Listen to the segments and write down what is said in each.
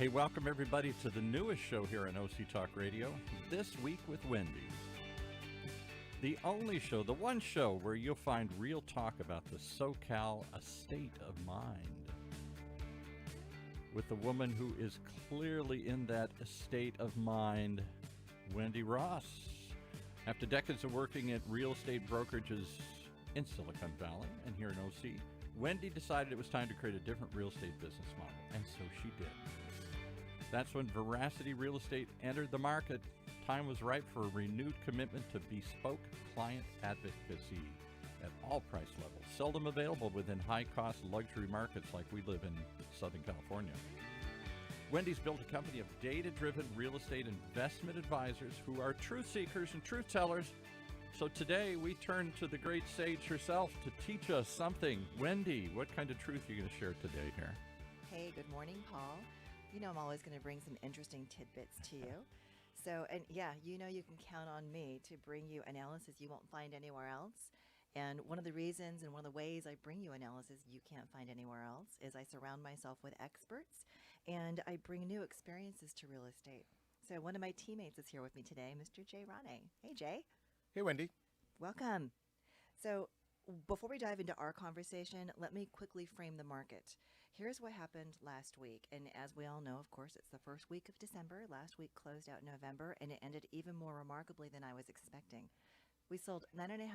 Hey, welcome everybody to the newest show here on OC Talk Radio, This Week with Wendy. The only show, the one show where you'll find real talk about the SoCal estate of mind. With the woman who is clearly in that estate of mind, Wendy Ross. After decades of working at real estate brokerages in Silicon Valley and here in OC, Wendy decided it was time to create a different real estate business model, and so she did. That's when Veracity Real Estate entered the market. Time was ripe for a renewed commitment to bespoke client advocacy at all price levels, seldom available within high-cost luxury markets like we live in Southern California. Wendy's built a company of data-driven real estate investment advisors who are truth seekers and truth tellers. So today we turn to the great sage herself to teach us something. Wendy, what kind of truth are you going to share today here? Hey, good morning, Paul. You know I'm always going to bring some interesting tidbits to you. So, and yeah, you know you can count on me to bring you analysis you won't find anywhere else. And one of the reasons and one of the ways I bring you analysis you can't find anywhere else is I surround myself with experts and I bring new experiences to real estate. So one of my teammates is here with me today, Mr. Rane. Hey, Jay. Hey, Wendy. Welcome. So before we dive into our conversation, let me quickly frame the market. Here's what happened last week. And as we all know, of course, it's the first week of December. Last week closed out November, and it ended even more remarkably than I was expecting. We sold 9.5%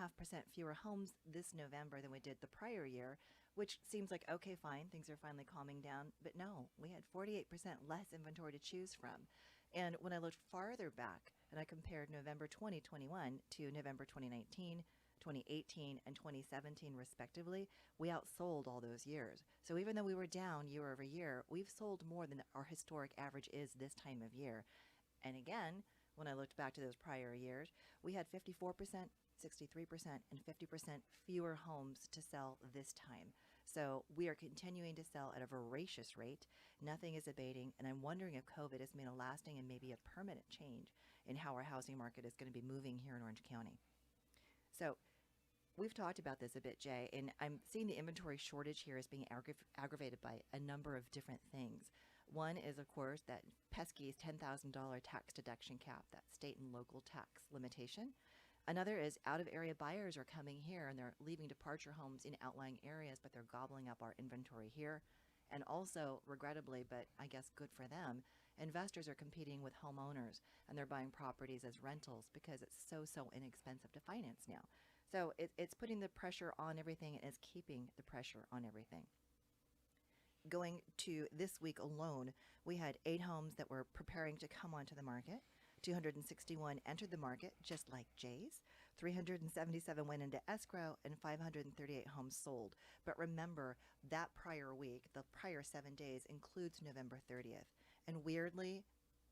fewer homes this November than we did the prior year, which seems like, okay, fine, things are finally calming down. But no, we had 48% less inventory to choose from. And when I looked farther back and I compared November 2021 to November 2019, 2018 and 2017 respectively, we outsold all those years. So even though we were down year over year, we've sold more than our historic average is this time of year. And again, when I looked back to those prior years, we had 54%, 63%, and 50% fewer homes to sell this time. So we are continuing to sell at a voracious rate. Nothing is abating, and I'm wondering if COVID has made a lasting and maybe a permanent change in how our housing market is going to be moving here in Orange County. So we've talked about this a bit, Jay, and I'm seeing the inventory shortage here as being aggravated by a number of different things. One is, of course, that pesky $10,000 tax deduction cap, that state and local tax limitation. Another is out-of-area buyers are coming here and they're leaving departure homes in outlying areas, but they're gobbling up our inventory here. And also, regrettably, but I guess good for them, investors are competing with homeowners and they're buying properties as rentals because it's so inexpensive to finance now. So it's putting the pressure on everything and it's keeping the pressure on everything. Going to this week alone, we had 8 homes that were preparing to come onto the market. 261 entered the market, just like Jay's. 377 went into escrow, and 538 homes sold. But remember, that prior week, the prior 7 days, includes November 30th. And weirdly,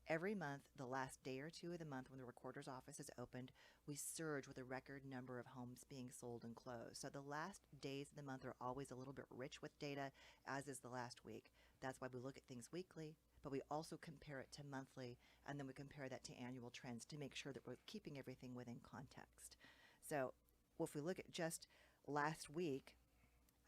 every month, the last day or two of the month when the recorder's office is opened, we surge with a record number of homes being sold and closed. So the last days of the month are always a little bit rich with data, as is the last week. That's why we look at things weekly, but we also compare it to monthly, and then we compare that to annual trends to make sure that we're keeping everything within context. So if we look at just last week,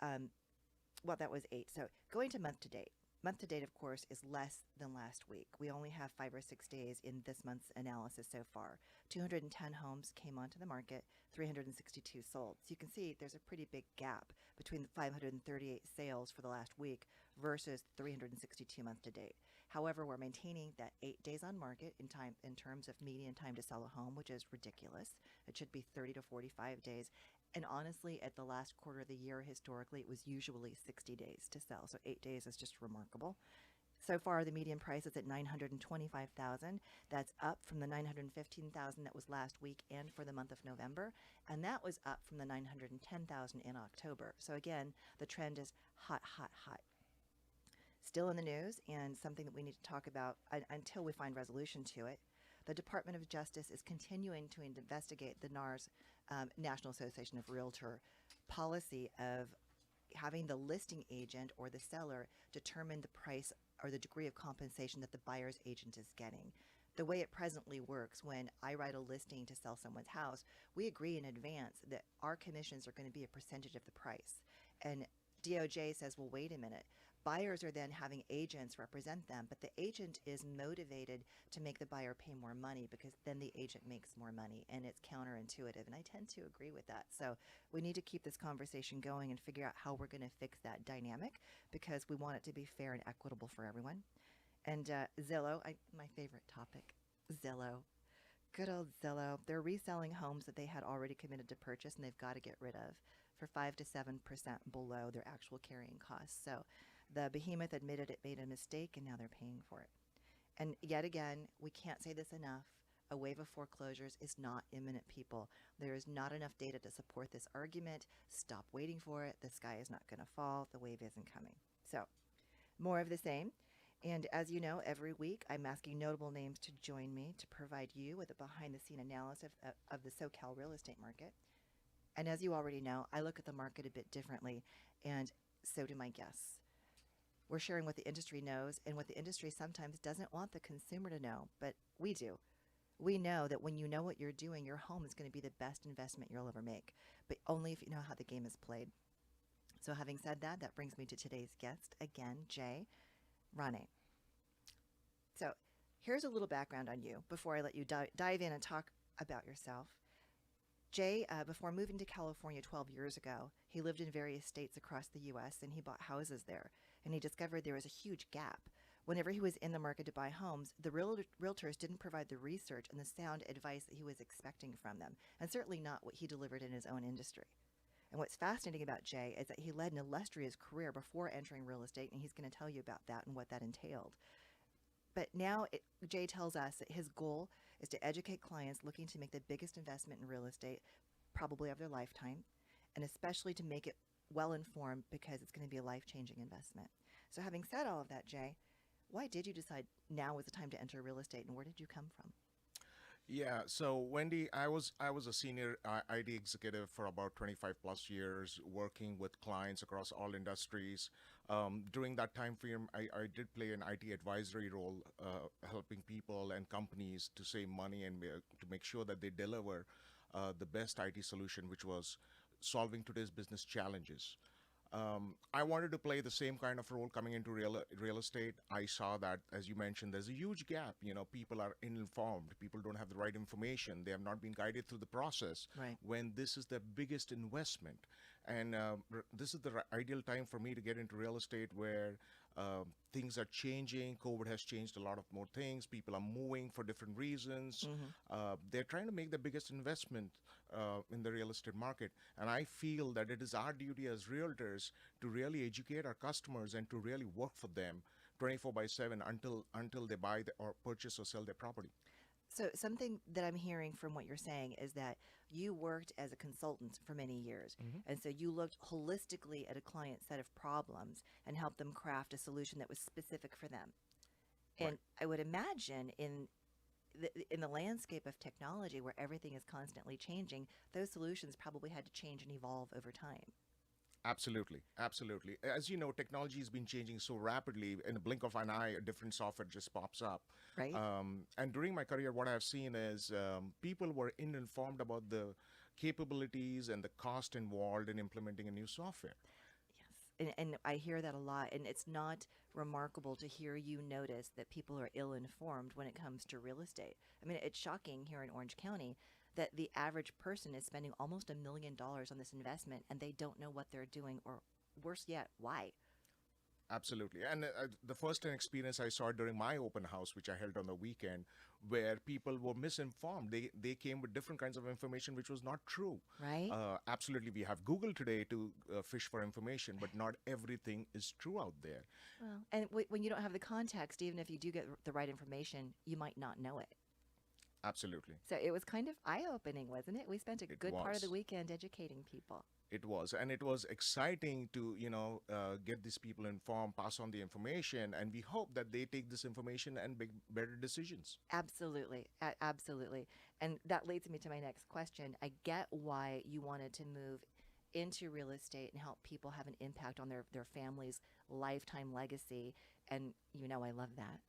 that was 8. So going to month to date. Month to date, of course, is less than last week. We only have 5 or 6 days in this month's analysis so far. 210 homes came onto the market, 362 sold. So you can see there's a pretty big gap between the 538 sales for the last week versus 362 month to date. However, we're maintaining that 8 days on market in terms of median time to sell a home, which is ridiculous. It should be 30 to 45 days. And honestly, at the last quarter of the year, historically, it was usually 60 days to sell. So 8 days is just remarkable. So far, the median price is at $925,000. That's up from the $915,000 that was last week and for the month of November. And that was up from the $910,000 in October. So again, the trend is hot, hot, hot. Still in the news, and something that we need to talk about until we find resolution to it. The Department of Justice is continuing to investigate the NAR's, National Association of Realtor, policy of having the listing agent or the seller determine the price or the degree of compensation that the buyer's agent is getting. The way it presently works, when I write a listing to sell someone's house, we agree in advance that our commissions are going to be a percentage of the price. And DOJ says, well, wait a minute, Buyers are then having agents represent them, but the agent is motivated to make the buyer pay more money because then the agent makes more money, and it's counterintuitive. And I tend to agree with that. So we need to keep this conversation going and figure out how we're going to fix that dynamic because we want it to be fair and equitable for everyone. And Zillow, my favorite topic, Zillow. Good old Zillow. They're reselling homes that they had already committed to purchase and they've got to get rid of for 5 to 7% below their actual carrying costs. So the behemoth admitted it made a mistake, and now they're paying for it. And yet again, we can't say this enough. A wave of foreclosures is not imminent, people. There is not enough data to support this argument. Stop waiting for it. The sky is not going to fall. The wave isn't coming. So, more of the same. And as you know, every week I'm asking notable names to join me to provide you with a behind-the-scene analysis of the SoCal real estate market. And as you already know, I look at the market a bit differently, and so do my guests. We're sharing what the industry knows and what the industry sometimes doesn't want the consumer to know, but we do. We know that when you know what you're doing, your home is going to be the best investment you'll ever make, but only if you know how the game is played. So having said that, that brings me to today's guest, again, Jay, Rane. So here's a little background on you before I let you dive in and talk about yourself. Jay, before moving to California 12 years ago, he lived in various states across the U.S. and he bought houses there. And he discovered there was a huge gap. Whenever he was in the market to buy homes, the realtors didn't provide the research and the sound advice that he was expecting from them, and certainly not what he delivered in his own industry. And what's fascinating about Jay is that he led an illustrious career before entering real estate, and he's going to tell you about that and what that entailed. But now Jay tells us that his goal is to educate clients looking to make the biggest investment in real estate, probably of their lifetime, and especially to make it well-informed because it's going to be a life-changing investment. So having said all of that, Jay, why did you decide now was the time to enter real estate, and where did you come from? Yeah, so Wendy, I was a senior ID executive for about 25 plus years, working with clients across all industries. During that time frame, I did play an IT advisory role, helping people and companies to save money and to make sure that they deliver the best IT solution, which was solving today's business challenges. I wanted to play the same kind of role coming into real estate. I saw that, as you mentioned, there's a huge gap. You know, people are uninformed. People don't have the right information. They have not been guided through the process. Right. When this is their biggest investment, and this is the ideal time for me to get into real estate, where things are changing. COVID has changed a lot of more things. People are moving for different reasons. They're trying to make the biggest investment in the real estate market. And I feel that it is our duty as realtors to really educate our customers and to really work for them 24/7 until they buy or purchase or sell their property. So something that I'm hearing from what you're saying is that you worked as a consultant for many years. And so you looked holistically at a client's set of problems and helped them craft a solution that was specific for them. And Right. I would imagine in the landscape of technology where everything is constantly changing, those solutions probably had to change and evolve over time. Absolutely, absolutely. As you know, technology has been changing so rapidly. In the blink of an eye, a different software just pops up. Right? And during my career, what I've seen is people were uninformed about the capabilities and the cost involved in implementing a new software. Yes. And I hear that a lot. And it's not remarkable to hear you notice that people are ill informed when it comes to real estate. I mean, it's shocking here in Orange County that the average person is spending almost $1 million on this investment and they don't know what they're doing, or worse yet, why. Absolutely. And the first time experience I saw during my open house, which I held on the weekend, where people were misinformed. They came with different kinds of information which was not true. Right? Absolutely. We have Google today to fish for information, but not everything is true out there. Well, and when you don't have the context, even if you do get the right information, you might not know it. Absolutely. So it was kind of eye-opening, wasn't it? We spent a It good part of the was. weekend educating people. It was, and it was exciting to, get these people informed, pass on the information, and we hope that they take this information and make better decisions. Absolutely. Absolutely. And that leads me to my next question. I get why you wanted to move into real estate and help people have an impact on their family's lifetime legacy. And I love that.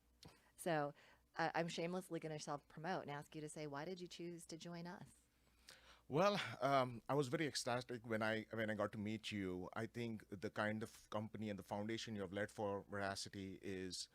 So I'm shamelessly going to self-promote and ask you to say, why did you choose to join us? Well, I was very ecstatic when I got to meet you. I think the kind of company and the foundation you have led for Veracity is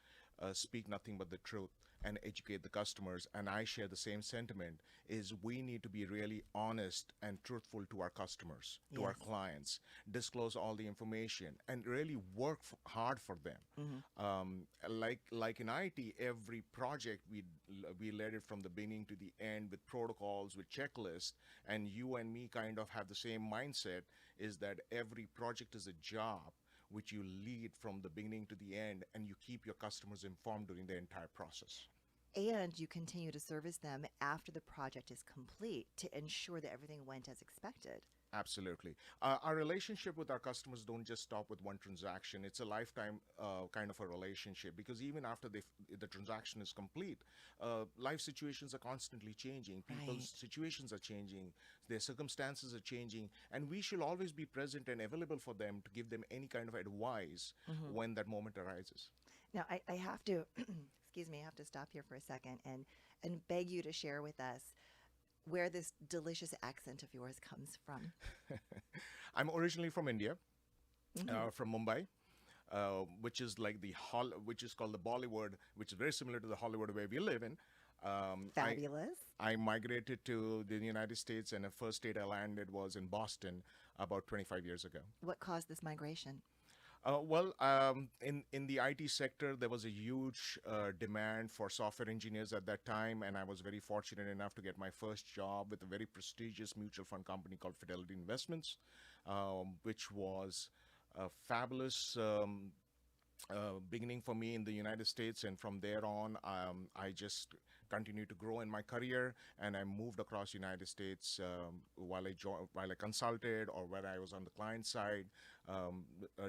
speak nothing but the truth and educate the customers. And I share the same sentiment. Is we need to be really honest and truthful to our customers, to our Yes. clients, disclose all the information, and really work hard for them. Hmm. Like in IT, every project we led it from the beginning to the end with protocols, with checklists, and you and me kind of have the same mindset. Is that every project is a job which you lead from the beginning to the end, and you keep your customers informed during the entire process. And you continue to service them after the project is complete to ensure that everything went as expected. Absolutely. Our relationship with our customers don't just stop with one transaction. It's a lifetime kind of a relationship, because even after the transaction is complete, life situations are constantly changing. Right. People's situations are changing. Their circumstances are changing. And we should always be present and available for them to give them any kind of advice Hmm. when that moment arises. Now, I have to, excuse me, I have to stop here for a second and beg you to share with us where this delicious accent of yours comes from. I'm originally from India, Hmm. from Mumbai. Which is like which is called the Bollywood, which is very similar to the Hollywood where we live in. Um, I Fabulous. I migrated to the United States, and the first state I landed was in Boston about 25 years ago. What caused this migration? In the IT sector, there was a huge demand for software engineers at that time, and I was very fortunate enough to get my first job with a very prestigious mutual fund company called Fidelity Investments, which was a fabulous beginning for me in the United States. And from there on, I just continued to grow in my career, and I moved across United States while I consulted or where I was on the client side,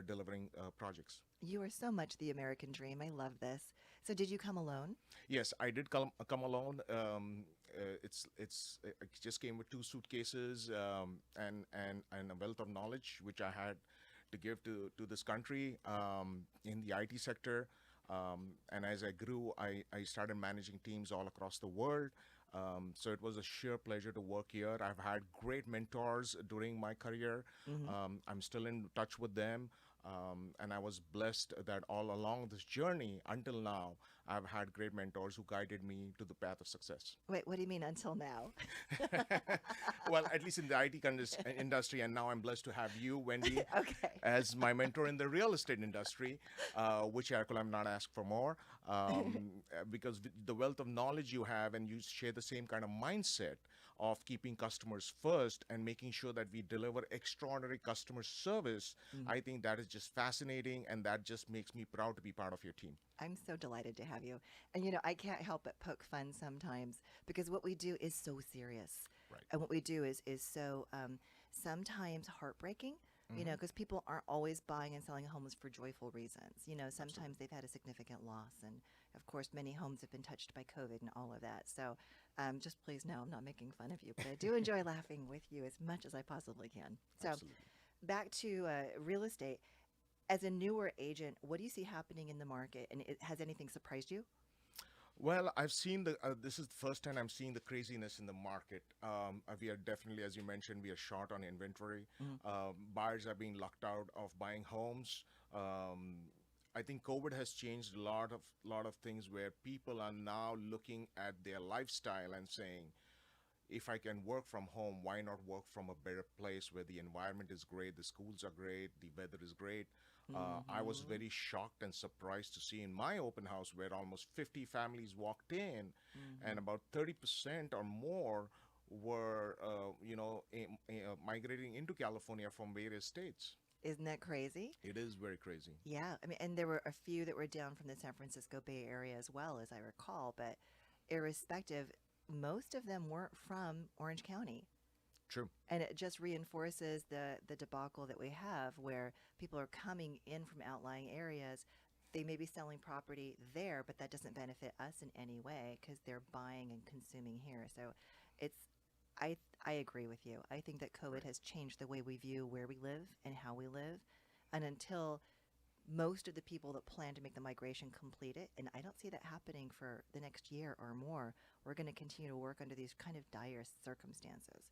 delivering projects. You are so much the American dream. I love this. So, did you come alone? Yes, I did come alone. I just came with two suitcases, and a wealth of knowledge which I had to give to this country, in the IT sector. And as I grew, I started managing teams all across the world. So it was a sheer pleasure to work here. I've had great mentors during my career. Hmm. I'm still in touch with them. And I was blessed that all along this journey until now, I've had great mentors who guided me to the path of success. Wait, what do you mean until now? Well, at least in the industry, and now I'm blessed to have you, Wendy, Okay. as my mentor in the real estate industry, which I could have not asked for more, because the wealth of knowledge you have, and you share the same kind of mindset of keeping customers first and making sure that we deliver extraordinary customer service. Mm. I think that is just fascinating, and that just makes me proud to be part of your team. I'm so delighted to have you. And I can't help but poke fun sometimes because what we do is so serious. Right. And what we do is so sometimes heartbreaking, Hmm. because people aren't always buying and selling homes for joyful reasons. Absolutely. Sometimes they've had a significant loss. And of course, many homes have been touched by COVID and all of that. So just please know I'm not making fun of you, but I do enjoy laughing with you as much as I possibly can. So Absolutely. back to real estate. As a newer agent, what do you see happening in the market? And has anything surprised you? Well, I've seen this is the first time I'm seeing the craziness in the market. We are definitely, as you mentioned, we are short on inventory. Mm. Buyers are being locked out of buying homes. I think COVID has changed a lot of things where people are now looking at their lifestyle and saying, if I can work from home, why not work from a better place where the environment is great, the schools are great, the weather is great. I was Mm-hmm. very shocked and surprised to see in my open house where almost 50 families walked in, Mm-hmm. and about 30% or more were, migrating into California from various states. Isn't that crazy? It is very crazy. Yeah. I mean, and there were a few that were down from the San Francisco Bay Area as well, as I recall. But irrespective, most of them weren't from Orange County. True. And it just reinforces the debacle that we have where people are coming in from outlying areas. They may be selling property there, but that doesn't benefit us in any way because they're buying and consuming here. So it's I I agree with you. I think that COVID Right. has changed the way we view where we live and how we live. And until most of the people that plan to make the migration complete it, and I don't see that happening for the next year or more, we're going to continue to work under these kind of dire circumstances.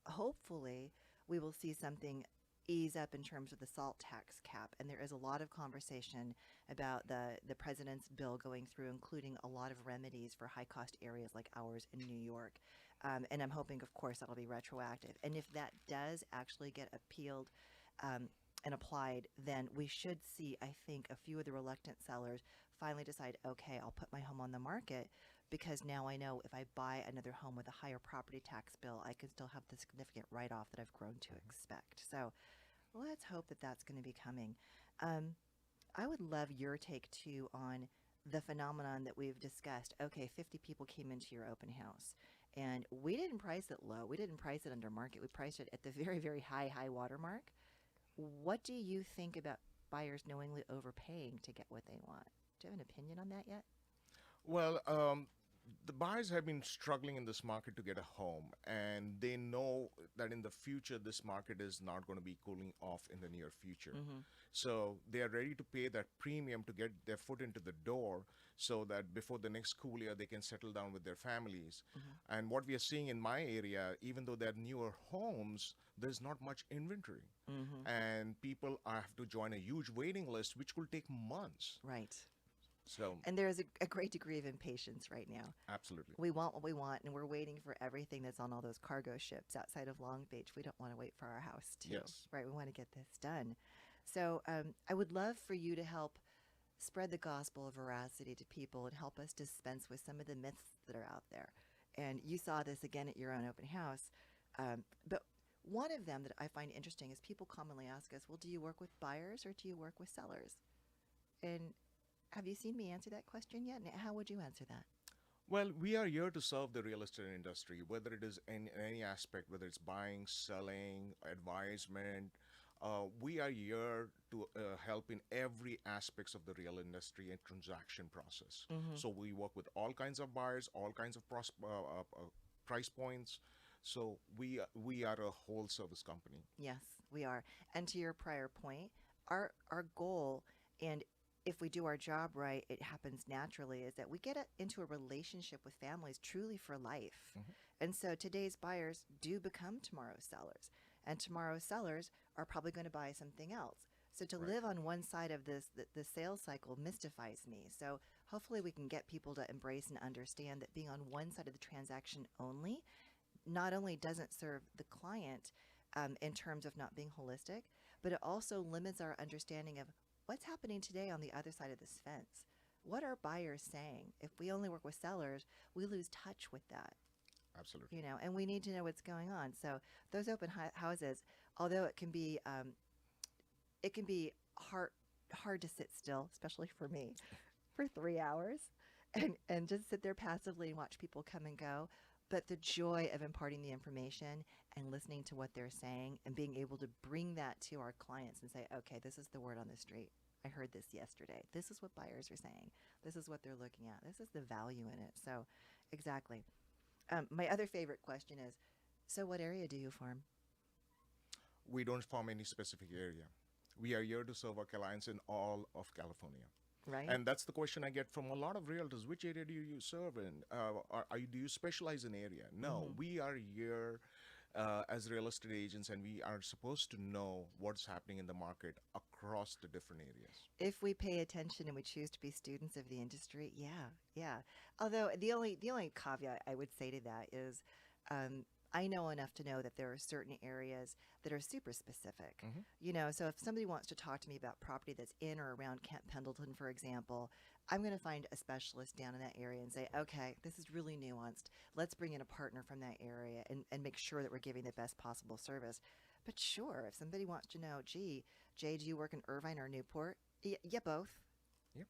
hopefully we will see something ease up in terms of the salt tax cap. And there is a lot of conversation about the president's bill going through, including a lot of remedies for high cost areas like ours in New York. And I'm hoping, of course, that'll be retroactive. And if that does actually get appealed and applied, then we should see, I think, a few of the reluctant sellers finally decide, okay, I'll put my home on the market because now I know if I buy another home with a higher property tax bill, I can still have the significant write-off that I've grown to expect. So let's hope that that's going to be coming. I would love your take, too, on the phenomenon that we've discussed. Okay, 50 people came into your open house, and we didn't price it low. We didn't price it under market. We priced it at the very, very high water mark. What do you think about buyers knowingly overpaying to get what they want? Do you have an opinion on that yet? Well, the buyers have been struggling in this market to get a home, and they know that in the future, this market is not going to be cooling off in the near future. So they are ready to pay that premium to get their foot into the door so that before the next cool year, they can settle down with their families. And what we are seeing in my area, even though they're newer homes, there's not much inventory. And people have to join a huge waiting list, which will take months. Right. So, And there is a great degree of impatience right now. absolutely. We want what we want, and we're waiting for everything that's on all those cargo ships outside of Long Beach. We don't want to wait for our house, too. Yes. Right, we want to get this done. So I would love for you to help spread the gospel of veracity to people and help us dispense with some of the myths that are out there. And you saw this again at your own open house. But one of them that I find interesting is people commonly ask us, well, do you work with buyers or do you work with sellers? And have you seen me answer that question yet? And how would you answer that? Well, we are here to serve the real estate industry, whether it is in any aspect, whether it's buying, selling, advisement. We are here to help in every aspects of the real industry and transaction process. So we work with all kinds of buyers, all kinds of price points. So we are a whole service company. Yes, we are. And to your prior point, our goal, and if we do our job right, it happens naturally, is that we get into a relationship with families truly for life. And so today's buyers do become tomorrow's sellers. And tomorrow's sellers are probably going to buy something else. So to live on one side of this, the sales cycle mystifies me. So hopefully we can get people to embrace and understand that being on one side of the transaction only not only doesn't serve the client in terms of not being holistic, but it also limits our understanding of what's happening today on the other side of this fence. What are buyers saying? If we only work with sellers, we lose touch with that. Absolutely. And we need to know what's going on. So those open houses, although it can be hard to sit still, especially for me, for 3 hours, and just sit there passively and watch people come and go. But the joy of imparting the information and listening to what they're saying and being able to bring that to our clients and say, okay, this is the word on the street. I heard this yesterday. This is what buyers are saying. This is what they're looking at. This is the value in it. So exactly. My other favorite question is, so what area do you farm? We don't farm any specific area. We are here to serve our clients in all of California. Right. And that's the question I get from a lot of realtors. Which area do you serve in? Do you specialize in area? No, we are here as real estate agents, and we are supposed to know what's happening in the market across the different areas. If we pay attention and we choose to be students of the industry, yeah. Although the only caveat I would say to that is, I know enough to know that there are certain areas that are super specific. So if somebody wants to talk to me about property that's in or around Camp Pendleton, for example, I'm going to find a specialist down in that area and say, okay, this is really nuanced. Let's bring in a partner from that area and make sure that we're giving the best possible service. But sure, if somebody wants to know, gee, Jay, do you work in Irvine or Newport? Yeah, both. Yep.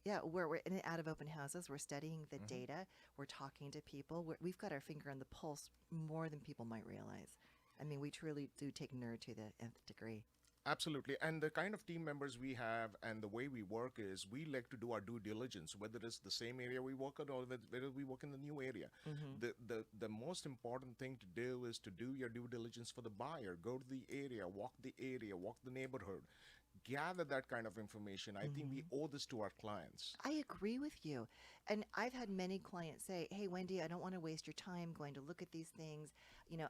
Yeah, we're in and out of open houses. We're studying the data. We're talking to people. We've got our finger on the pulse more than people might realize. I mean, we truly do take nerd to the nth degree. Absolutely. And the kind of team members we have and the way we work is we like to do our due diligence, whether it's the same area we work at or whether we work in the new area. The most important thing to do is to do your due diligence for the buyer. Go to the area, walk the neighborhood. gather that kind of information. I think we owe this to our clients. I agree with you. And I've had many clients say, hey, Wendy, I don't want to waste your time going to look at these things.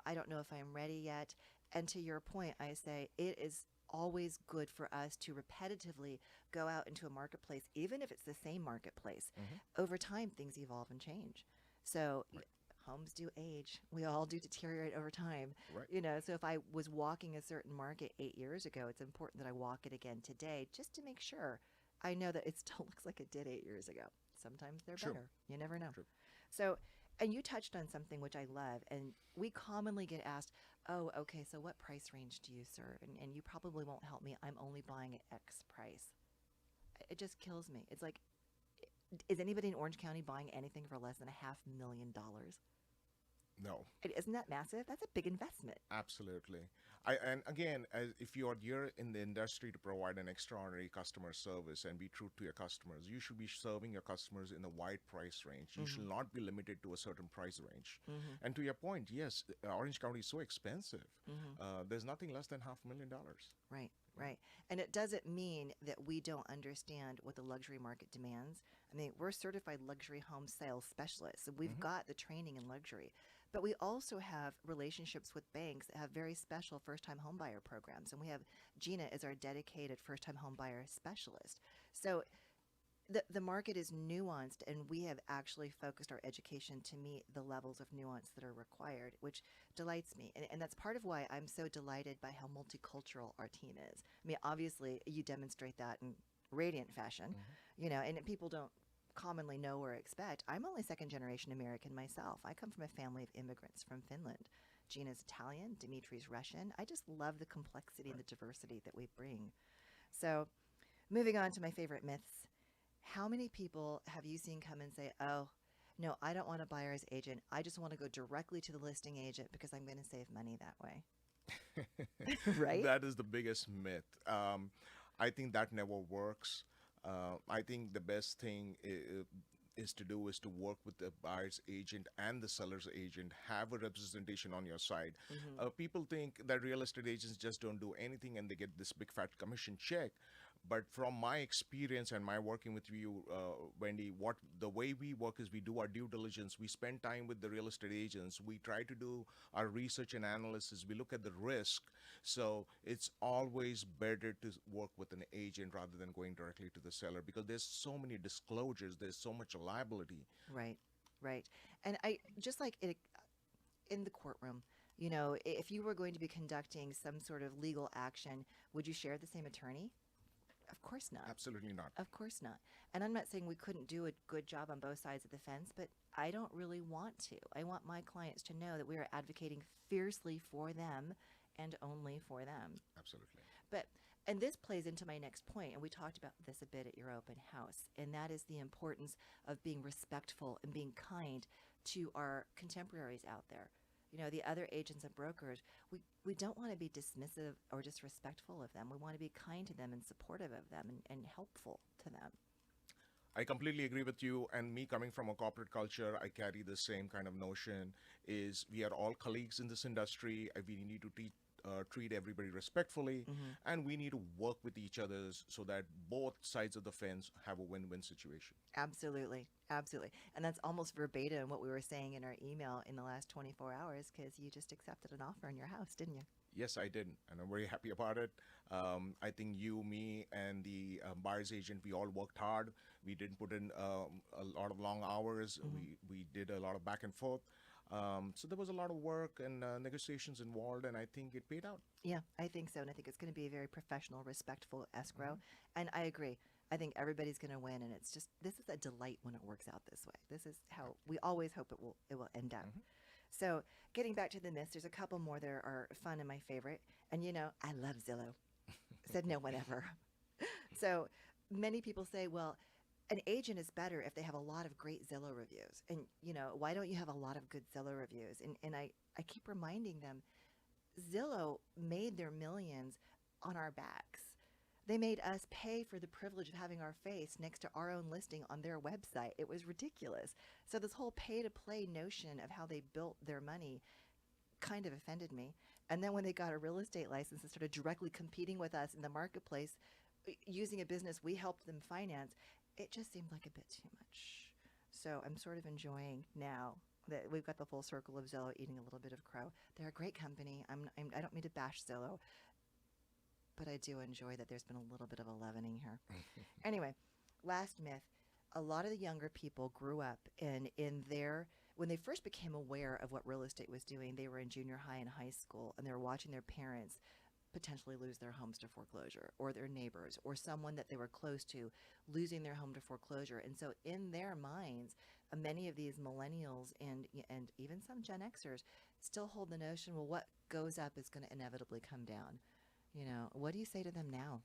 I don't know if I'm ready yet. And to your point, I say it is always good for us to repetitively go out into a marketplace, even if it's the same marketplace. Over time, things evolve and change. So homes do age. We all do deteriorate over time. Right. So if I was walking a certain market 8 years ago, it's important that I walk it again today just to make sure I know that it still looks like it did 8 years ago. Sometimes they're True. better. You never know. True. So, and you touched on something which I love, and we commonly get asked, oh, okay, so what price range do you serve? And you probably won't help me. I'm only buying at X price. It just kills me. It's like, is anybody in Orange County buying anything for less than $500,000? No. Isn't that massive? That's a big investment. Absolutely. And again, if you are here in the industry to provide an extraordinary customer service and be true to your customers, you should be serving your customers in a wide price range. You should not be limited to a certain price range. And to your point, yes, Orange County is so expensive. There's nothing less than $500,000. Right, right. And it doesn't mean that we don't understand what the luxury market demands. I mean, we're certified luxury home sales specialists, so we've got the training in luxury. But we also have relationships with banks that have very special first-time homebuyer programs. And we have Gina as our dedicated first-time homebuyer specialist. So the market is nuanced, and we have actually focused our education to meet the levels of nuance that are required, which delights me. And that's part of why I'm so delighted by how multicultural our team is. I mean, obviously, you demonstrate that in radiant fashion, and people don't commonly know or expect. I'm only second-generation American myself. I come from a family of immigrants from Finland. Gina's Italian, Dimitri's Russian. I just love the complexity and the diversity that we bring. So moving on to my favorite myths. How many people have you seen come and say, oh, no, I don't want a buyer's agent. I just want to go directly to the listing agent because I'm going to save money that way. Right? That is the biggest myth. I think that never works. I think the best thing is to work with the buyer's agent and the seller's agent, have a representation on your side. People think that real estate agents just don't do anything and they get this big fat commission check. But from my experience and my working with you, Wendy, the way we work is we do our due diligence. We spend time with the real estate agents. We try to do our research and analysis. We look at the risk. So it's always better to work with an agent rather than going directly to the seller, because there's so many disclosures. There's so much liability. Right, right. And I just like it in the courtroom. If you were going to be conducting some sort of legal action, would you share the same attorney? Of course not. Absolutely not. Of course not. And I'm not saying we couldn't do a good job on both sides of the fence, but I don't really want to. I want my clients to know that we are advocating fiercely for them and only for them. Absolutely. And this plays into my next point, and we talked about this a bit at your open house, and that is the importance of being respectful and being kind to our contemporaries out there. The other agents and brokers, we don't want to be dismissive or disrespectful of them. We want to be kind to them and supportive of them and helpful to them. I completely agree with you. And me coming from a corporate culture, I carry the same kind of notion, is we are all colleagues in this industry. We need to treat everybody respectfully, and we need to work with each other so that both sides of the fence have a win-win situation. Absolutely. Absolutely. And that's almost verbatim what we were saying in our email in the last 24 hours, because you just accepted an offer in your house, didn't you? Yes, I did, and I'm very happy about it. I think you, me, and the buyer's agent, we all worked hard. We didn't put in a lot of long hours. We did a lot of back and forth. So there was a lot of work and negotiations involved, and I think it paid out. Yeah, I think so. And I think it's going to be a very professional, respectful escrow. And I agree. I think everybody's going to win. And it's just, this is a delight when it works out this way. This is how we always hope it will end up. So getting back to the myths, there's a couple more that are fun and my favorite. And I love Zillow. Said no one ever. So many people say, well, an agent is better if they have a lot of great Zillow reviews. And, why don't you have a lot of good Zillow reviews? And I keep reminding them, Zillow made their millions on our backs. They made us pay for the privilege of having our face next to our own listing on their website. It was ridiculous. So this whole pay-to-play notion of how they built their money kind of offended me. And then when they got a real estate license and started directly competing with us in the marketplace, using a business we helped them finance, it just seemed like a bit too much. So I'm sort of enjoying now that we've got the full circle of Zillow eating a little bit of crow. They're a great company. I don't mean to bash Zillow, but I do enjoy that there's been a little bit of a leavening here. Anyway, last myth. A lot of the younger people grew up when they first became aware of what real estate was doing, they were in junior high and high school, and they were watching their parents potentially lose their homes to foreclosure, or their neighbors, or someone that they were close to losing their home to foreclosure. And so in their minds, many of these millennials and even some Gen Xers still hold the notion, well, what goes up is going to inevitably come down. What do you say to them now?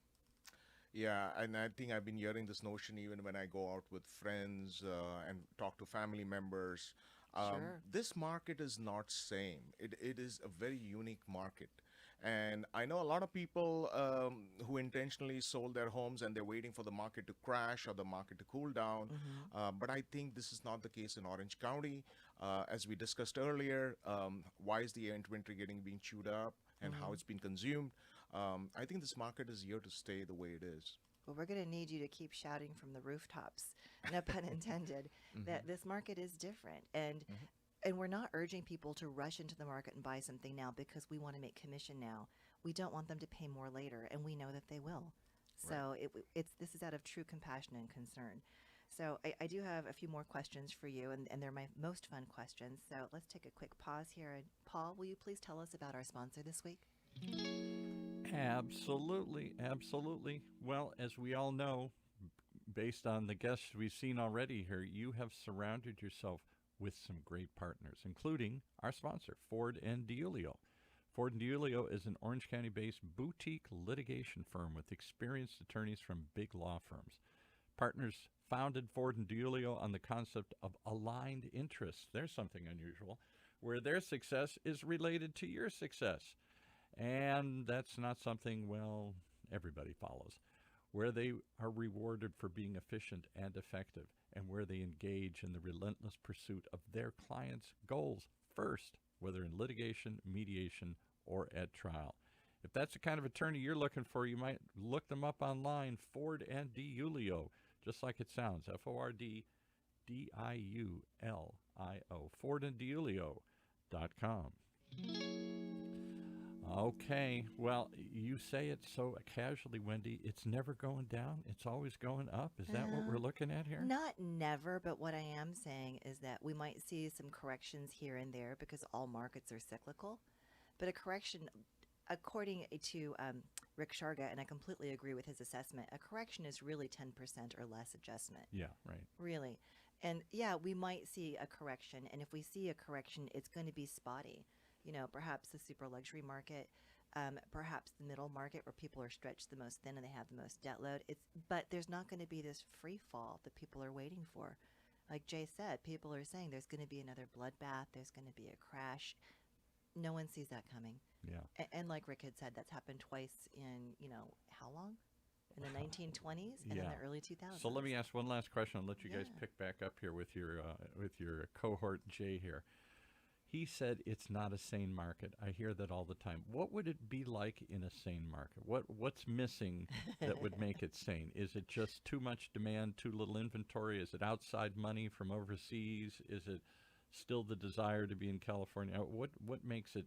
Yeah, and I think I've been hearing this notion even when I go out with friends and talk to family members. Sure. This market is not same. It is a very unique market. And I know a lot of people who intentionally sold their homes and they're waiting for the market to crash or the market to cool down. But I think this is not the case in Orange County. As we discussed earlier, why is the inventory being chewed up and how it's been consumed? I think this market is here to stay the way it is. Well, we're going to need you to keep shouting from the rooftops, no pun intended, that this market is different. And we're not urging people to rush into the market and buy something now because we want to make commission now. We don't want them to pay more later, and we know that they will. So this is out of true compassion and concern. So I do have a few more questions for you, and they're my most fun questions. So let's take a quick pause here. And Paul, will you please tell us about our sponsor this week? Absolutely, absolutely. Well, as we all know, based on the guests we've seen already here, you have surrounded yourself with some great partners, including our sponsor, Ford and DiIulio. Ford and DiIulio is an Orange County-based boutique litigation firm with experienced attorneys from big law firms. Partners founded Ford and DiIulio on the concept of aligned interests. There's something unusual, where their success is related to your success. And that's not something, well, everybody follows. Where they are rewarded for being efficient and effective, and where they engage in the relentless pursuit of their clients' goals first, whether in litigation, mediation, or at trial. If that's the kind of attorney you're looking for, you might look them up online, Ford and DiIulio, just like it sounds, FordDiulio, FordandDiIulio.com. Okay, well, you say it so casually, Wendy. It's never going down. It's always going up. Is that what we're looking at here? Not never, but what I am saying is that we might see some corrections here and there because all markets are cyclical. But a correction, according to Rick Sharga, and I completely agree with his assessment, a correction is really 10% or less adjustment. Yeah, right. Really. And yeah, we might see a correction. And if we see a correction, it's going to be spotty. Perhaps the super luxury market, perhaps the middle market where people are stretched the most thin and they have the most debt load. But there's not going to be this free fall that people are waiting for. Like Jay said, people are saying there's going to be another bloodbath. There's going to be a crash. No one sees that coming. Yeah. And like Rick had said, that's happened twice in, how long? In the 1920s and in the early 2000s. So let me ask one last question and let you guys pick back up here with your cohort Jay here. He said it's not a sane market. I hear that all the time. What would it be like in a sane market? What's missing that would make it sane? Is it just too much demand, too little inventory? Is it outside money from overseas? Is it still the desire to be in California? What makes it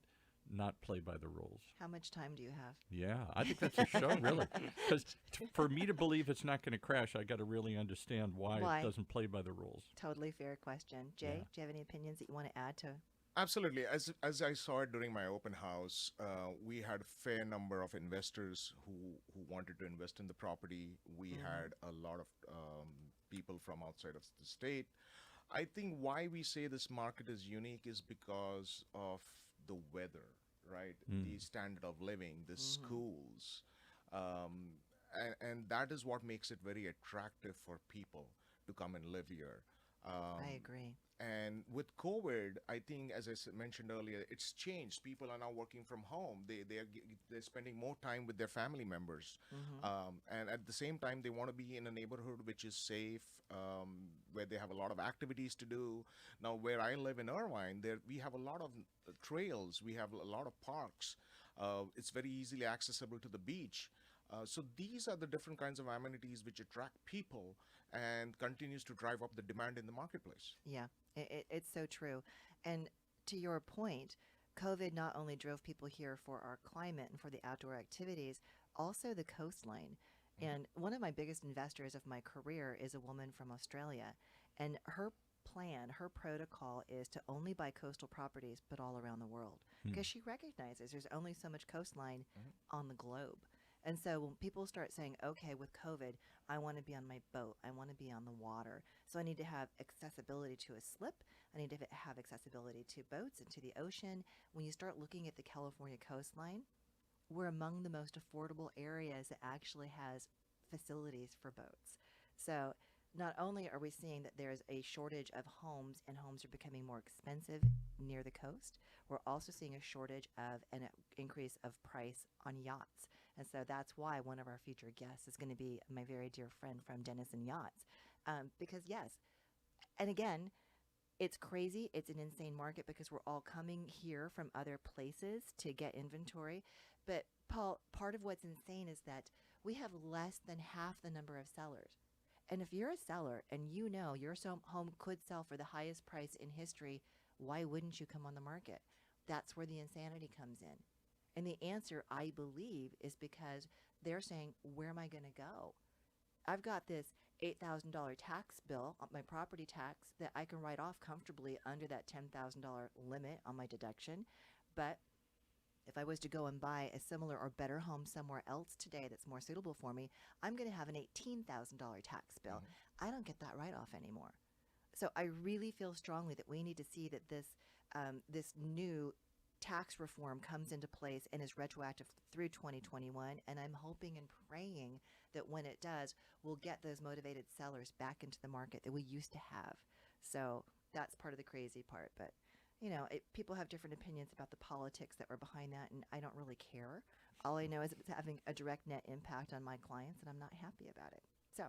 not play by the rules? How much time do you have? Yeah, I think that's a show, really. Because for me to believe it's not going to crash, I got to really understand why it doesn't play by the rules. Totally fair question. Jay, do you have any opinions that you want to add to? Absolutely. As I saw it during my open house, we had a fair number of investors who wanted to invest in the property. We had a lot of people from outside of the state. I think why we say this market is unique is because of the weather, right? The standard of living, the schools. And that is what makes it very attractive for people to come and live here. I agree. And with COVID, I think, as I mentioned earlier, it's changed. People are now working from home. They're spending more time with their family members. And at the same time, they want to be in a neighborhood which is safe, where they have a lot of activities to do. Now, where I live in Irvine, we have a lot of trails. We have a lot of parks. It's very easily accessible to the beach. So these are the different kinds of amenities which attract people and continues to drive up the demand in the marketplace. Yeah, it's so true. And to your point, COVID not only drove people here for our climate and for the outdoor activities, also the coastline. Mhm. And one of my biggest investors of my career is a woman from Australia. And her plan, her protocol is to only buy coastal properties, but all around the world. Hmm. Because she recognizes there's only so much coastline Mhm. on the globe. And so when people start saying, okay, with COVID, I want to be on my boat, I want to be on the water. So I need to have accessibility to a slip. I need to have accessibility to boats and to the ocean. When you start looking at the California coastline, we're among the most affordable areas that actually has facilities for boats. So not only are we seeing that there's a shortage of homes and homes are becoming more expensive near the coast, we're also seeing a shortage of an increase of price on yachts. And so that's why one of our future guests is going to be my very dear friend from Denison Yachts. Because, yes, and again, it's crazy. It's an insane market because we're all coming here from other places to get inventory. But Paul, part of what's insane is that we have less than half the number of sellers. And if you're a seller and you know your home could sell for the highest price in history, why wouldn't you come on the market? That's where the insanity comes in. And the answer, I believe, is because they're saying, where am I going to go? I've got this $8,000 tax bill on my property tax that I can write off comfortably under that $10,000 limit on my deduction. But if I was to go and buy a similar or better home somewhere else today that's more suitable for me, I'm going to have an $18,000 tax bill. Mhm. I don't get that write off anymore. So I really feel strongly that we need to see that this new tax reform comes into place and is retroactive through 2021. And I'm hoping and praying that when it does, we'll get those motivated sellers back into the market that we used to have. So that's part of the crazy part. But people have different opinions about the politics that were behind that, and I don't really care. All I know is it's having a direct net impact on my clients, and I'm not happy about it. So,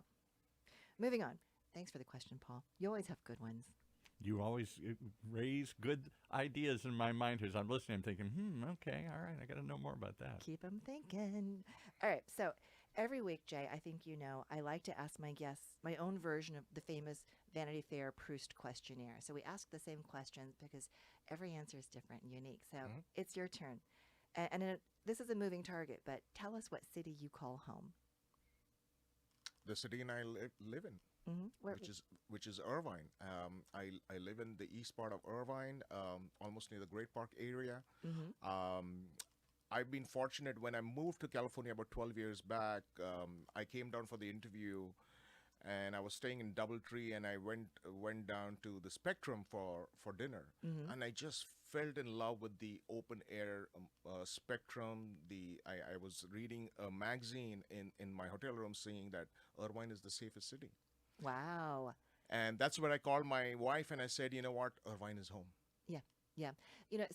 moving on. Thanks for the question, Paul. You always have good ones. You always raise good ideas in my mind as I'm listening. I'm thinking, okay, all right, I got to know more about that. Keep them thinking. All right, so every week, Jay, I think I like to ask my guests my own version of the famous Vanity Fair Proust questionnaire. So we ask the same questions because every answer is different and unique. So Mhm. it's your turn. This is a moving target, but tell us what city you call home. The city and I live in, Where? which is Irvine. I live in the east part of Irvine, almost near the Great Park area. Mm-hmm. Um, I've been fortunate when I moved to California about 12 years back. I came down for the interview, and I was staying in DoubleTree, and I went down to the Spectrum for dinner, Mm-hmm. and I just fell in love with the open air Spectrum. I was reading a magazine in my hotel room saying that Irvine is the safest city, Wow. and that's where I called my wife and I said, you know what, Irvine is home. Yeah, yeah.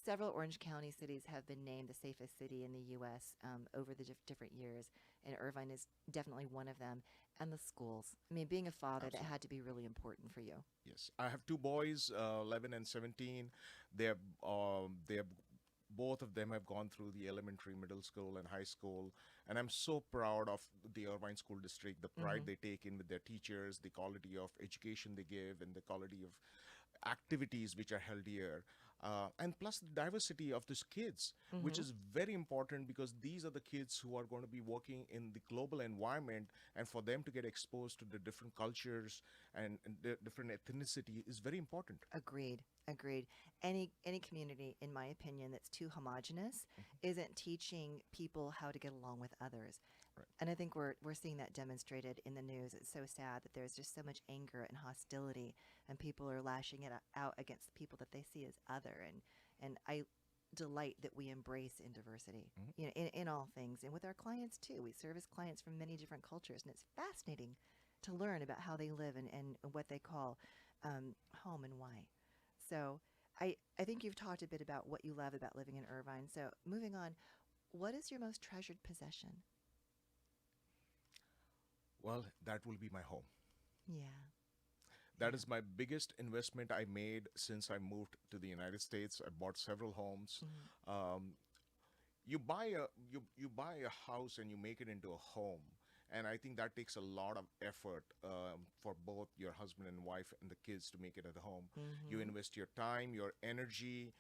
Several Orange County cities have been named the safest city in the U.S. Over the different years, and Irvine is definitely one of them. And the schools. I mean, being a father, that Absolutely. had to be really important for you. Yes, I have two boys, 11 and 17. They're both of them have gone through the elementary, middle school, and high school, and I'm so proud of the Irvine School District, the pride Mm-hmm. they take in with their teachers, the quality of education they give, and the quality of activities which are held here. And plus the diversity of these kids, which Mm-hmm. is very important because these are the kids who are going to be working in the global environment, and for them to get exposed to the different cultures and the different ethnicity is very important. Agreed. Agreed. Any community, in my opinion, that's too homogenous Mhm. isn't teaching people how to get along with others. Right. And I think we're seeing that demonstrated in the news. It's so sad that there's just so much anger and hostility, and people are lashing it out against the people that they see as other. And I delight that we embrace in diversity, Mhm. in all things, and with our clients too. We service clients from many different cultures, and it's fascinating to learn about how they live and what they call home and why. So I think you've talked a bit about what you love about living in Irvine. So moving on, what is your most treasured possession? Well, that will be my home. Yeah, That yeah. is my biggest investment I made since I moved to the United States. I bought several homes. Mhm. Um, you buy a house and you make it into a home, and I think that takes a lot of effort for both your husband and wife and the kids to make it at home. You Mm-hmm. invest your time, your energy,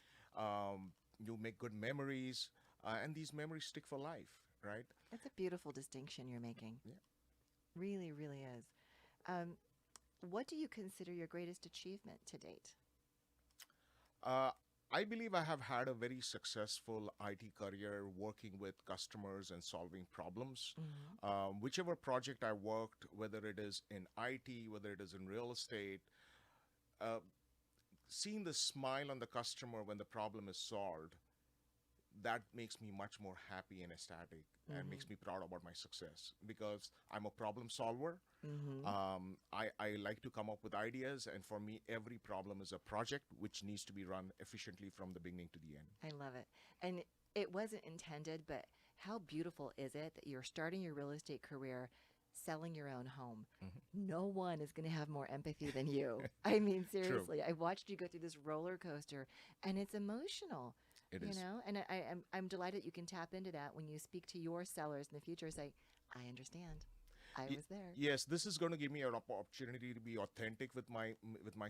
you make good memories, and these memories stick for life, right? That's a beautiful distinction you're making. Yeah. Really, really is. Um, what do you consider your greatest achievement to date? Uh, I believe I have had a very successful IT career working with customers and solving problems. Mm-hmm. Whichever project I worked, whether it is in IT, whether it is in real estate, uh, seeing the smile on the customer when the problem is solved, that makes me much more happy and ecstatic and Mm-hmm. makes me proud about my success because I'm a problem solver. Mm-hmm. I like to come up with ideas, and for me, every problem is a project which needs to be run efficiently from the beginning to the end. I love it. And it wasn't intended, but how beautiful is it that you're starting your real estate career selling your own home? Mhm. No one is going to have more empathy than you. I mean, True, seriously, I watched you go through this roller coaster and it's emotional, it you is. know? And I'm delighted you can tap into that when you speak to your sellers in the future. Say, I understand. I Y- was there. yes, this is going to give me an opportunity to be authentic with my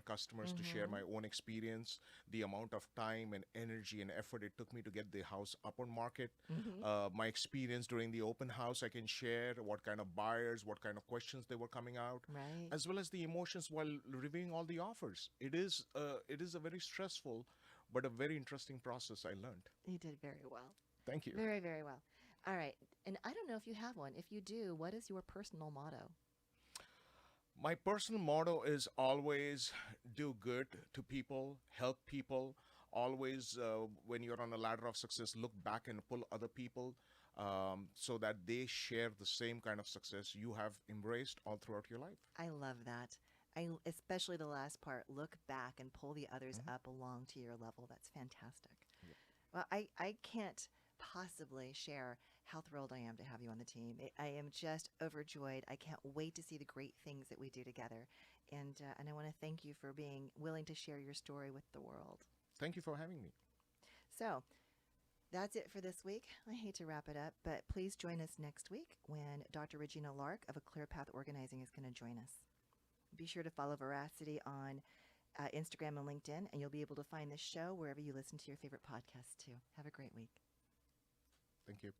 customers, to share Mm-hmm. my own experience, the amount of time and energy and effort it took me to get the house up on market, Mm-hmm. my experience during the open house. I can share what kind of buyers, what kind of questions they were coming out, Right. as well as the emotions while reviewing all the offers. It is a very stressful, but a very interesting process. I learned. You did very well. Thank you. Very, very well. All right. And I don't know if you have one. If you do, what is your personal motto? My personal motto is always do good to people, help people. Always, when you're on a ladder of success, look back and pull other people so that they share the same kind of success you have embraced all throughout your life. I love that. Especially the last part, look back and pull the others Mhm. up along to your level. That's fantastic. Yep. Well, I can't possibly share how thrilled I am to have you on the team. I am just overjoyed. I can't wait to see the great things that we do together. And I want to thank you for being willing to share your story with the world. Thank you for having me. So, that's it for this week. I hate to wrap it up, but please join us next week when Dr. Regina Lark of A Clear Path Organizing is going to join us. Be sure to follow Veracity on Instagram and LinkedIn, and you'll be able to find this show wherever you listen to your favorite podcasts too. Have a great week. Thank you.